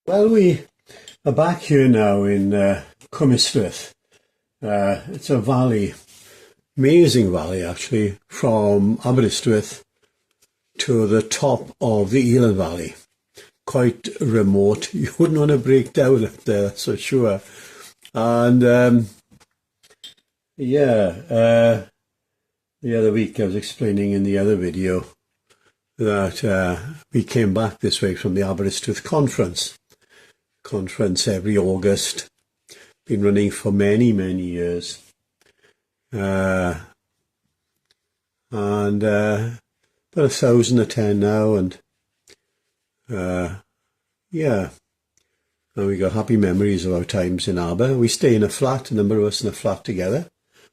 Well, we are back here now in Cwmystwyth. It's a valley, amazing valley actually, from Aberystwyth to the top of the Elan Valley. Quite remote. You wouldn't want to break down up there, that's for sure. And the other week I was explaining in the other video that we came back this way from the Aberystwyth conference every August. Been running for many years, and about 1,000 attend now, and and we got happy memories of our times in Aber. We stay in a flat, a number of us in a flat together.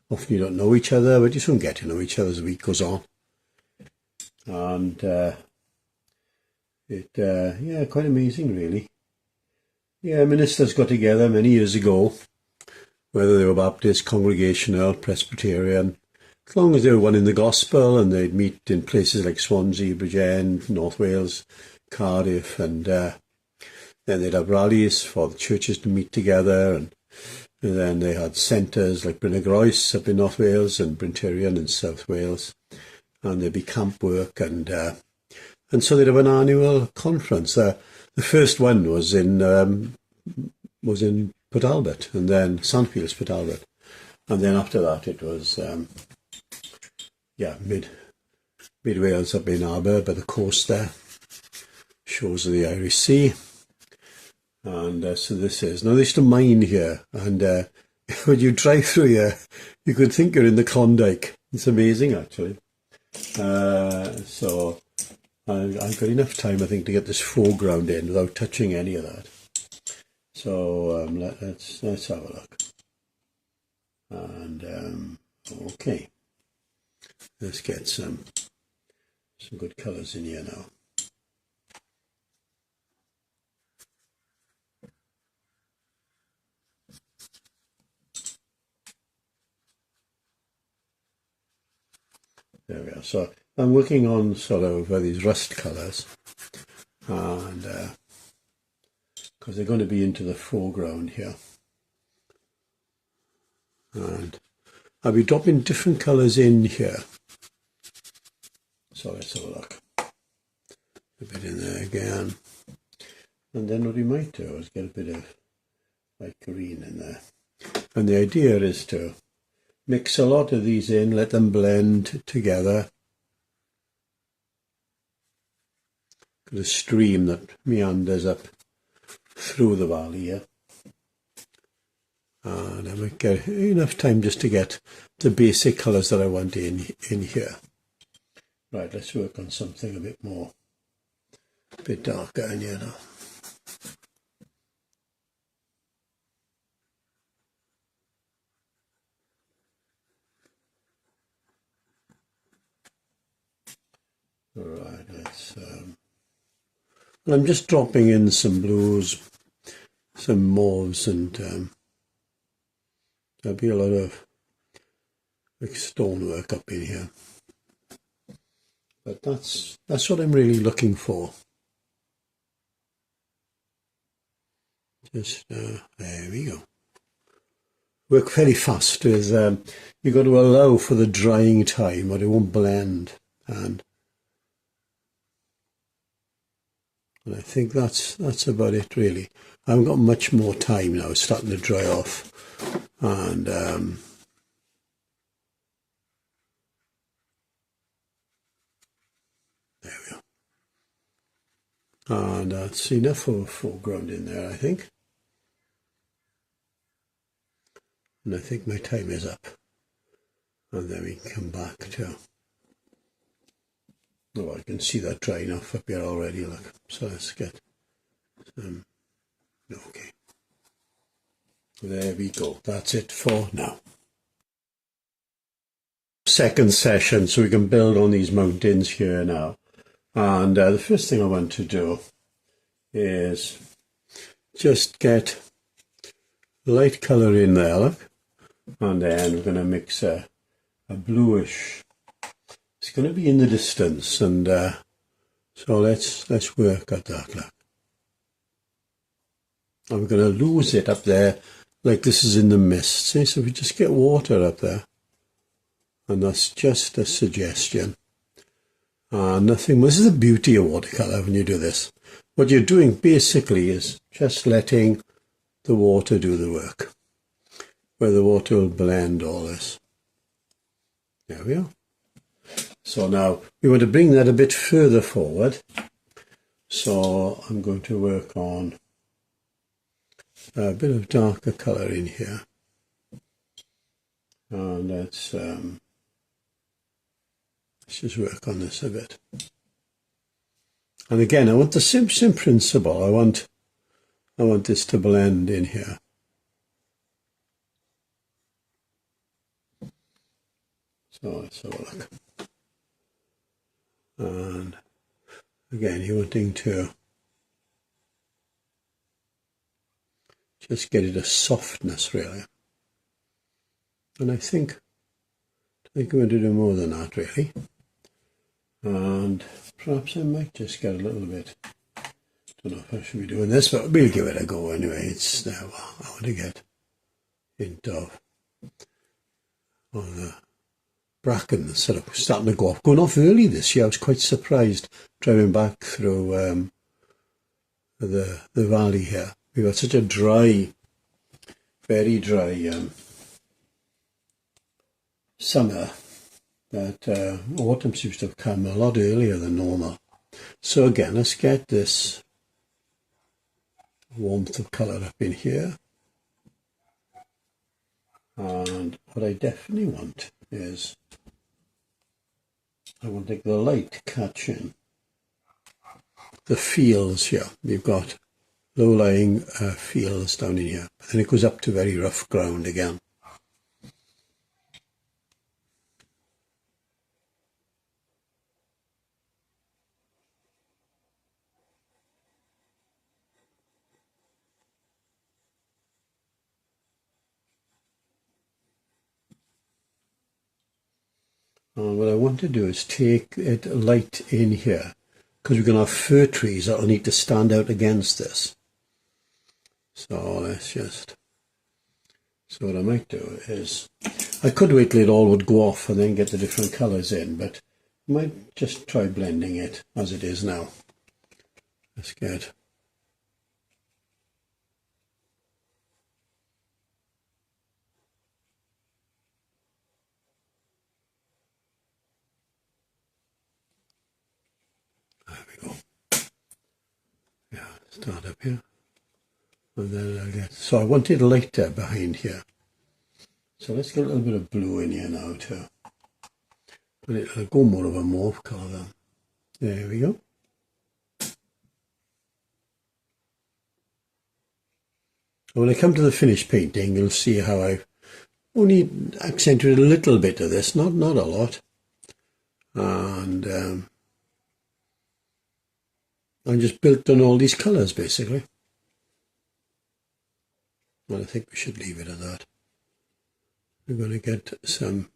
Often you don't know each other, but you soon get to know each other as the week goes on. And quite amazing really. Yeah, ministers got together many years ago, whether they were Baptist, Congregational, Presbyterian, as long as they were one in the gospel, and they'd meet in places like Swansea, Bridgend, North Wales, Cardiff, and then they'd have rallies for the churches to meet together, and then they had centres like Bryn y Groes up in North Wales and Bryn Tirion in South Wales, and there'd be camp work, and so they'd have an annual conference. The first one was in Port Albert, and then Sandfields, Port Albert, and then after that it was mid Wales up in Aber by the coast there, shores of the Irish Sea, and so this is now. They used to mine here, and when you drive through here, you could think you're in the Klondike. It's amazing actually. So I've got enough time, I think, to get this foreground in without touching any of that. So let's have a look. And okay, let's get some good colours in here now. There we are. So I'm working on sort of these rust colours, and because they're going to be into the foreground here, and I'll be dropping different colours in here. So let's have a look. A bit in there again, and then what we might do is get a bit of light green in there, and the idea is to mix a lot of these in, let them blend together. The stream that meanders up through the valley here. And I might get enough time just to get the basic colours that I want in here. Right, let's work on something a bit darker in here now. Alright, let's I'm just dropping in some blues, some mauves, and there'll be a lot of like stonework up in here. But that's what I'm really looking for. Just there we go. Work very fast with you've got to allow for the drying time, or it won't blend. And I think that's about it really. I haven't got much more time now. It's starting to dry off, and there we are. And that's enough of a foreground in there, I think. And I think my time is up. And then we can come back to. Oh, I can see that drying off up here already, look. So let's get some, okay. There we go, that's it for now. Second session, so we can build on these mountains here now. And the first thing I want to do is just get light colour in there, look. And then we're going to mix a bluish. It's going to be in the distance, and so let's work at that. Look. and we're going to lose it up there like this is in the mist. See? So we just get water up there, and that's just a suggestion. Nothing. This is the beauty of watercolour when you do this. What you're doing basically is just letting the water do the work, where the water will blend all this. There we are. So now we want to bring that a bit further forward. So I'm going to work on a bit of darker colour in here. And let's just work on this a bit. And again, I want the same principle. I want this to blend in here. So let's have a look. And again, you're wanting to just get it a softness, really. And I think I'm going to do more than that, really. And perhaps I might just get a little bit. Don't know if I should be doing this, but we'll give it a go anyway. It's now I want to get hint of on the bracken sort of starting to go off, going off early this year. I was quite surprised driving back through the valley here. We've got such a dry, very dry summer that autumn seems to have come a lot earlier than normal. So again, let's get this warmth of colour up in here. And what I definitely want is I want to take the light catching the fields here. We've got low-lying fields down in here, and it goes up to very rough ground again. And what I want to do is take it light in here, because we're going to have fir trees that will need to stand out against this. So let's just, so what I might do is, I could wait till it all would go off and then get the different colours in, but I might just try blending it as it is now. Let's get start up here, and then I'll get, so I want it lighter behind here, so let's get a little bit of blue in here now too, but it'll go more of a mauve colour then. There we go. And when I come to the finished painting, you'll see how I've only accentuated a little bit of this, not a lot, and I just built on all these colours basically. Well, I think we should leave it at that. We're going to get some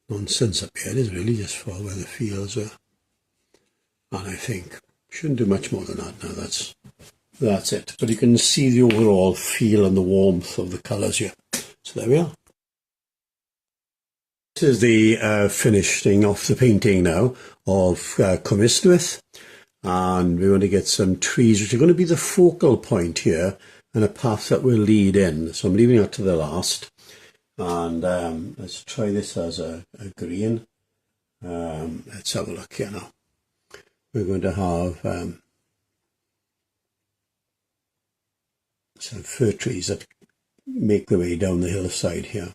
nonsense up here. It is really just for where the fields are. And I think shouldn't do much more than that now. That's it. But you can see the overall feel and the warmth of the colours here. So there we are. This is the finishing off the painting now of Cwmystwyth, and we want to get some trees which are going to be the focal point here and a path that will lead in. So I'm leaving that to the last, and let's try this as a green. Let's have a look here now. We're going to have some fir trees that make their way down the hillside here.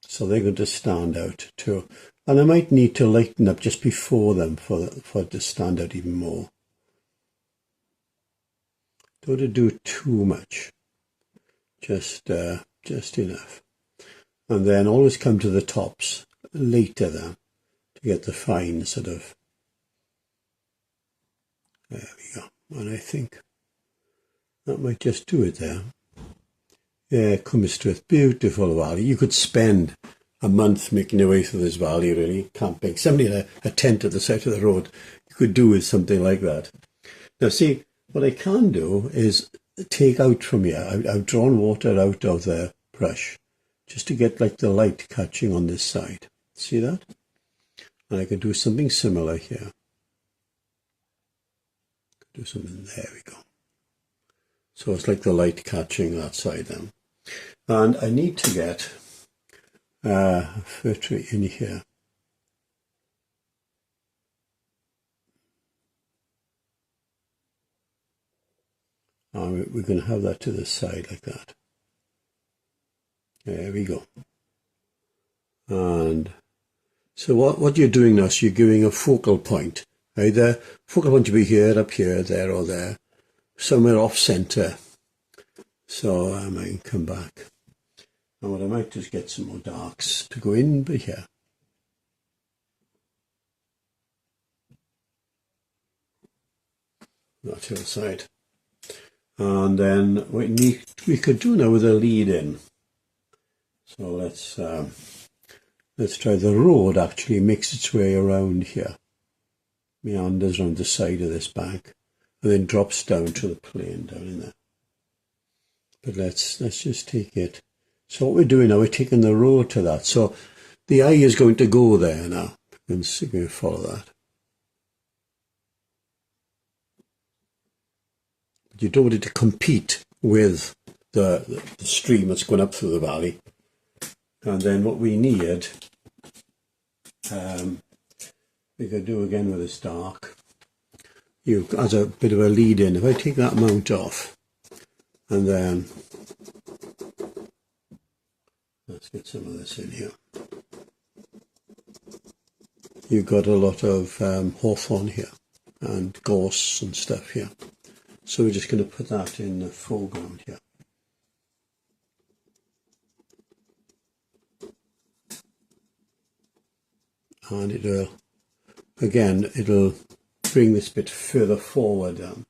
So they're going to stand out too. And I might need to lighten up just before them for it to stand out even more. Don't want to do too much. Just enough. And then always come to the tops later then to get the fine sort of. There we go. And I think that might just do it there. Yeah, Cwmystwyth, beautiful valley. You could spend a month making your way through this valley, really, camping. Somebody in a tent at the side of the road, you could do with something like that. Now see, what I can do is take out from here, I've drawn water out of the brush just to get like the light catching on this side. See that? And I can do something similar here. Do something, there we go. So it's like the light catching that side then. And I need to get fir tree in here. And we're going to have that to the side like that. There we go. And so what you're doing now is you're giving a focal point. Either focal point to be here, up here, there or there, somewhere off centre. So I might come back. And what I might do is get some more darks to go in by here. That hillside. And then what we could do now with a lead in. So let's try the road actually makes its way around here. Meanders around the side of this bank and then drops down to the plain down in there. But let's just take it. So what we're doing now, we're taking the road to that. So the eye is going to go there now. You can follow that. But you don't want it to compete with the stream that's going up through the valley. And then what we need, we could do again with this dark. As a bit of a lead in, if I take that mount off, and then let's get some of this in here. You've got a lot of hawthorn here and gorse and stuff here. So we're just going to put that in the foreground here. And it'll bring this bit further forward down.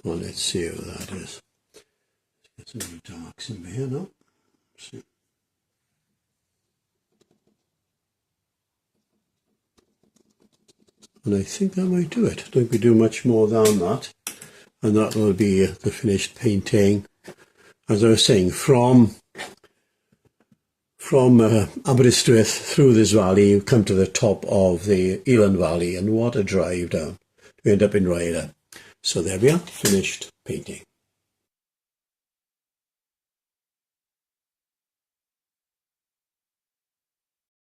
Well, let's see how that is. Let's get some more darks in here now. See. And I think that might do it. Don't we do much more than that. And that will be the finished painting. As I was saying, from Aberystwyth through this valley, you come to the top of the Eland Valley, and what a drive down. We end up in Rhayader. So there we are, finished painting.